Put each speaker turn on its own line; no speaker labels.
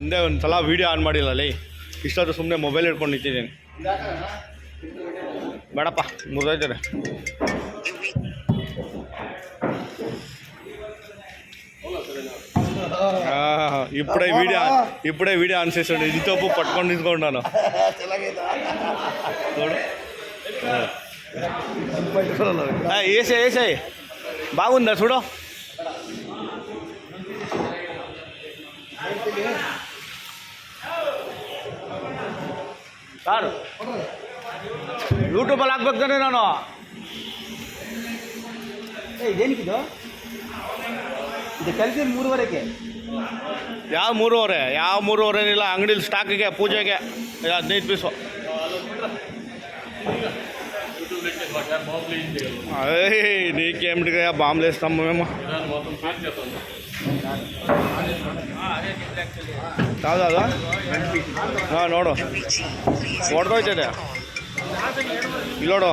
ಹಿಂದೆ ಒಂದು ಸಲ ವೀಡಿಯೋ ಆನ್ ಮಾಡಿಲ್ಲ ಅಲ್ಲಿ ಇಷ್ಟೊತ್ತು ಸುಮ್ಮನೆ ಮೊಬೈಲ್ ಹಿಡ್ಕೊಂಡು ನಿಂತಿದ್ದೀನಿ. ಬೇಡಪ್ಪ ಮುರಿದೋಯ್ತಾರೆ. ఇప్పుడే వీడియో ఆన్ చేసాడు. ఇంతోపు పట్టుకొని తీసుకుంటాను చూడు. వేసాయి బాగుందా చూడు. సార్ ಯೂಟ್ಯೂಬಲ್ಲಿ ಹಾಕ್ಬೇಕು ತಾನೆ ನಾನು.
ಇದೇನಿದು ಇದು ಕಲಿಸಿ 3:30ಕ್ಕೆ.
ಯಾವ 3:30? ಯಾವ 3:30 ಏನಿಲ್ಲ. ಅಂಗಡಿಲಿ ಸ್ಟಾಕಿಗೆ ಪೂಜೆಗೆ 15 ಪೀಸು. నీకేమిటిగా బాంబులు వేస్తాము మేము. కాదు అదా ನೋಡು ಹೊಡೆದೋಯ್ತದೆ ಇಲ್ಲೋಡು.